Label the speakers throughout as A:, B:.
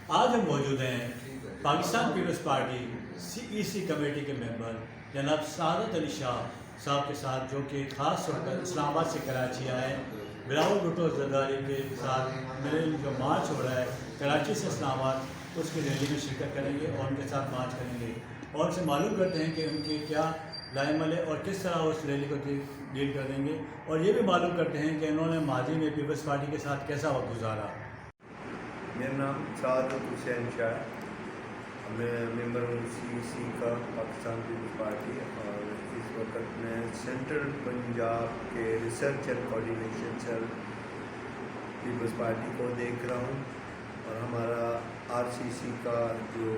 A: آج ہم موجود ہیں پاکستان پیپلز پارٹی CEC کمیٹی کے ممبر جناب سعادت علی شاہ صاحب کے ساتھ، جو کہ خاص طور پر اسلام آباد سے کراچی آئے ہیں۔ بلاول بھٹو زرداری کے ساتھ مل جو مارچ ہو رہا ہے کراچی سے اسلام آباد، اس کی ریلی میں شرکت کریں گے اور ان کے ساتھ مارچ کریں گے، اور ان سے معلوم کرتے ہیں کہ ان کی کیا لائے عمل ہے اور کس طرح وہ اس ریلی کو ڈیل کر دیں گے، اور یہ بھی معلوم کرتے ہیں کہ انہوں نے ماضی میں پیپلز پارٹی کے ساتھ کیسا وقت گزارا۔
B: میرا نام سعادت حسین شاہ ہے، میں ممبر ہوں CEC کا پاکستان پیپلز پارٹی، اور اس وقت میں سینٹرل پنجاب کے research and coordination cell Peoples Party کو دیکھ رہا ہوں، اور ہمارا RCC کا جو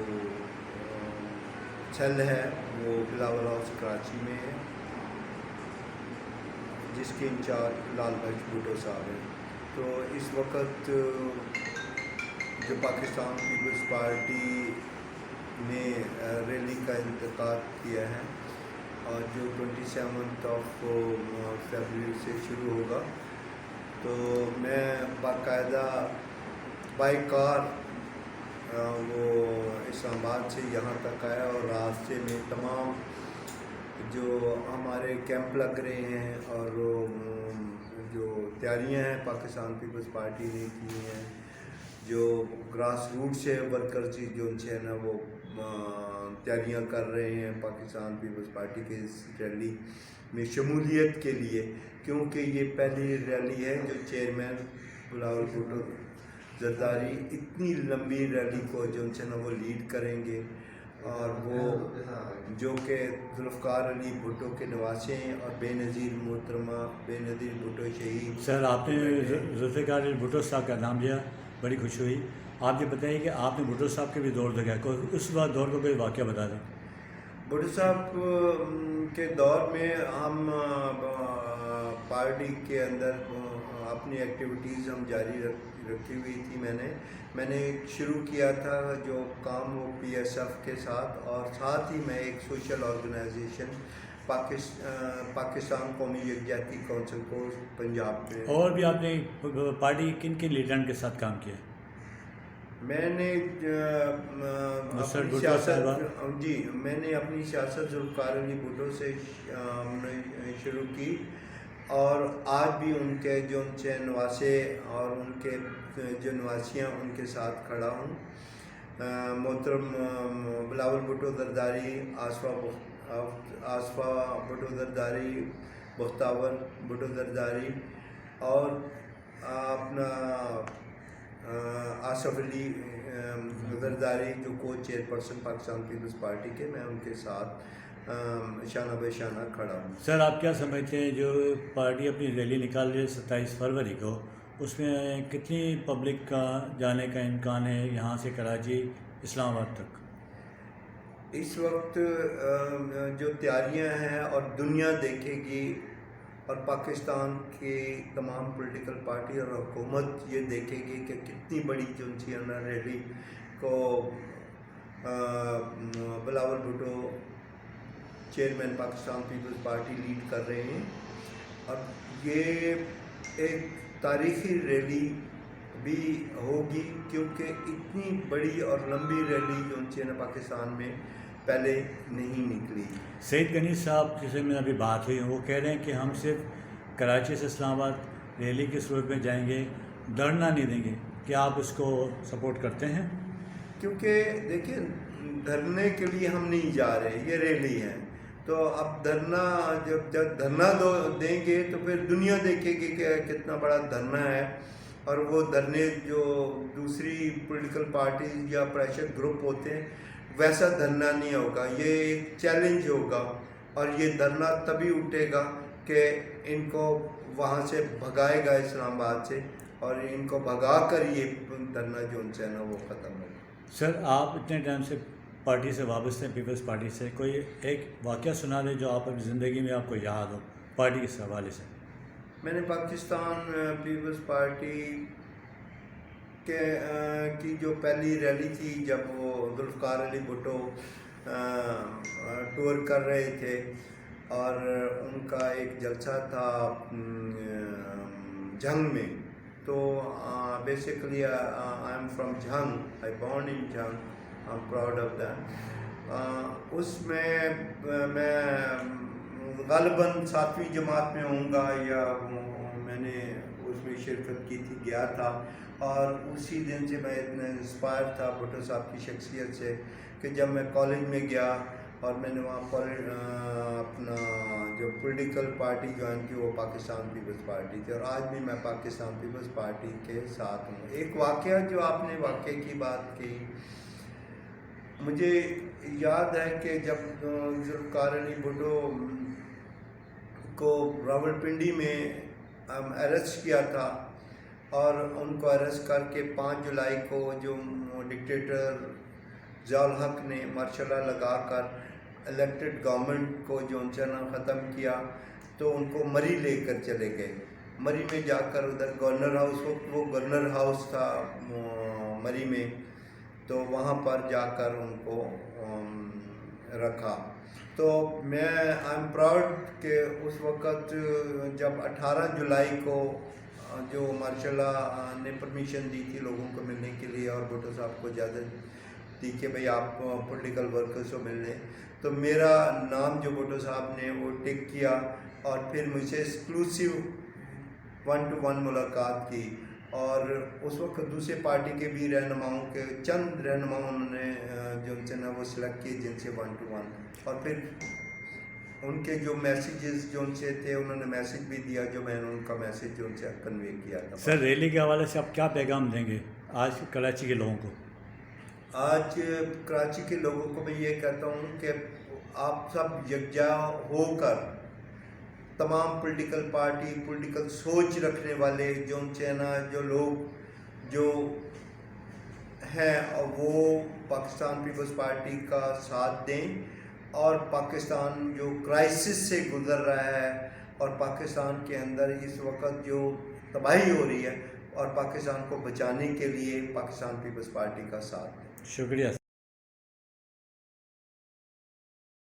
B: سیل ہے وہ بلاول ہاؤس کراچی میں ہے، جس کے انچارج لال بخش بھٹو صاحب ہیں۔ تو اس وقت جو پاکستان پیپلز پارٹی نے ریلی کا انعقاد کیا ہے، اور جو 27 فیبروری سے شروع ہوگا، تو میں باقاعدہ بائی کار وہ اسلام آباد سے یہاں تک آیا، اور راستے میں تمام جو ہمارے کیمپ لگ رہے ہیں اور جو تیاریاں ہیں پاکستان پیپلز پارٹی نے کی ہیں، جو گراس روٹ سے ورکرز جو ان سے ہے نا وہ تیاریاں کر رہے ہیں پاکستان پیپلز پارٹی کے اس ریلی میں شمولیت کے لیے، کیونکہ یہ پہلی ریلی ہے جو چیئرمین بلاول بھٹو زرداری اتنی لمبی ریلی کو جو ان سے نا وہ لیڈ کریں گے، اور وہ جو کہ ذوالفقار علی بھٹو کے نواسے ہیں، اور بے نظیر محترمہ بے نظیر بھٹو شہید۔
A: سر، آپ نے ذوالفقار علی بھٹو صاحب کا نام لیا، بڑی خوشی ہوئی۔ آپ یہ بتائیے کہ آپ نے بھٹو صاحب کے بھی دور دیکھا ہے، اس وقت دور کو کوئی واقعہ بتا دیں۔
B: بھٹو صاحب کے دور میں ہم پارٹی کے اندر اپنی ایکٹیویٹیز ہم جاری رکھی ہوئی تھی۔ میں نے شروع کیا تھا جو کام وہ PSF کے ساتھ، اور ساتھ ہی میں ایک سوشل آرگنائزیشن پاکستان قومی یکجہتی کونسل کو پنجاب میں۔
A: اور بھی آپ نے پارٹی کن کن لیڈروں کے ساتھ کام کیا؟
B: میں نے اپنی سیاست ذوالفقار علی بھٹو سے شروع کی، اور آج بھی ان کے جو ان سے نواسے اور ان کے جو نواسیاں ان کے ساتھ کھڑا ہوں۔ محترم بلاول بھٹو زرداری، آصفہ بھٹو زرداری، بختیار بھٹو زرداری، اور اپنا آصف علی زرداری جو کو چیئر پرسن پاکستان پیپلز پارٹی کے، میں ان کے ساتھ شانہ بہ شانہ کھڑا ہوں۔
A: سر، آپ کیا سمجھتے ہیں جو پارٹی اپنی ریلی نکال رہی ہے 27 فروری کو، اس میں کتنی پبلک کا جانے کا امکان ہے یہاں سے کراچی اسلام آباد تک؟
B: اس وقت جو تیاریاں ہیں اور دنیا دیکھے گی، اور پاکستان کی تمام پولیٹیکل پارٹی اور حکومت یہ دیکھے گی کہ کتنی بڑی جنسیانہ ریلی کو بلاول بھٹو چیئرمین پاکستان پیپلز پارٹی لیڈ کر رہے ہیں، اور یہ ایک تاریخی ریلی بھی ہوگی، کیونکہ اتنی بڑی اور لمبی ریلی جو ان سے پاکستان میں پہلے نہیں نکلی۔
A: سعید غنی صاحب جسے میں ابھی بات ہوئی، وہ کہہ رہے ہیں کہ ہم صرف کراچی سے اسلام آباد ریلی کی صورت میں جائیں گے، دھرنا نہیں دیں گے۔ کیا آپ اس کو سپورٹ کرتے ہیں؟
B: کیونکہ دیکھیں، دھرنے کے لیے ہم نہیں جا رہے، یہ ریلی ہے، تو اب دھرنا جب دھرنا دیں گے تو پھر دنیا دیکھے گی کہ کتنا بڑا دھرنا ہے، اور وہ دھرنے جو دوسری پولیٹیکل پارٹیز یا پریشر گروپ ہوتے ہیں ویسا دھرنا نہیں ہوگا، یہ ایک چیلنج ہوگا، اور یہ دھرنا تبھی اٹھے گا کہ ان کو وہاں سے بھگائے گا اسلام آباد سے، اور ان کو بھگا کر یہ دھرنا جو ان سے ہے نا وہ ختم ہوگا۔
A: سر، آپ اتنے ٹائم سے پارٹی سے وابستہ ہیں، پیپلز پارٹی سے، کوئی ایک واقعہ سنا دیں جو آپ اپنی زندگی میں آپ کو یاد ہو پارٹی کے حوالے سے۔
B: میں نے پاکستان پیپلز پارٹی کی جو پہلی ریلی تھی، جب وہ ذوالفقار علی بھٹو ٹور کر رہے تھے، اور ان کا ایک جلسہ تھا جنگ میں، تو basically I am from Jhang. I born in Jhang. I'm proud of that. اس میں میں غالباً 7ویں جماعت میں ہوں گا یا میں نے اس میں شرکت کی تھی، گیا تھا، اور اسی دن سے میں اتنا انسپائر تھا بھٹو صاحب کی شخصیت سے کہ جب میں کالج میں گیا اور میں نے وہاں اپنا جو پولیٹیکل پارٹی جوائن کی وہ پاکستان پیپلز پارٹی تھی، اور آج بھی میں پاکستان پیپلز پارٹی کے ساتھ ہوں۔ ایک واقعہ جو آپ نے واقعے کی بات کی، مجھے یاد ہے کہ جب ذوالفقار علی بھٹو کو راولپنڈی میں اریسٹ کیا تھا، اور ان کو اریسٹ کر کے 5 جولائی کو جو ڈکٹیٹر ضیاء الحق نے مارشل لا لگا کر الیکٹڈ گورنمنٹ کو جو ان سے ختم کیا، تو ان کو مری لے کر چلے گئے۔ مری میں جا کر ادھر گورنر ہاؤس، وہ گورنر ہاؤس تھا مری میں، تو وہاں پر جا کر ان کو رکھا۔ تو میں آئی ایم پراؤڈ کہ اس وقت جب 18 جولائی کو جو مارشل لا نے پرمیشن دی تھی لوگوں کو ملنے کے لیے، اور بھٹو صاحب کو اجازت دی کہ بھئی آپ پولیٹیکل ورکرز کو مل لیں، تو میرا نام جو بھٹو صاحب نے وہ ٹک کیا، اور پھر مجھے ایکسکلوسیو 1 to 1 ملاقات کی، اور اس وقت دوسرے پارٹی کے بھی رہنماؤں کے چند رہنماؤں انہوں نے جو ان سے نا وہ سلیکٹ کیے جن سے 1 to 1، اور پھر ان کے جو میسیجز جو ان سے تھے انہوں نے میسیج بھی دیا جو میں نے ان کا میسیج جو ان سے کنوے کیا تھا۔
A: سر، ریلی کے حوالے سے آپ کیا پیغام دیں گے آج کراچی کے لوگوں کو؟
B: آج کراچی کے لوگوں کو میں یہ کہتا ہوں کہ آپ سب یکجا ہو کر، تمام پولیٹیکل پارٹی، پولیٹیکل سوچ رکھنے والے جو ان سے نا جو لوگ جو ہیں وہ پاکستان پیپلز پارٹی کا ساتھ دیں، اور پاکستان جو کرائسس سے گزر رہا ہے، اور پاکستان کے اندر اس وقت جو تباہی ہو رہی ہے، اور پاکستان کو بچانے کے لیے پاکستان پیپلز پارٹی کا ساتھ دیں۔
A: شکریہ سر۔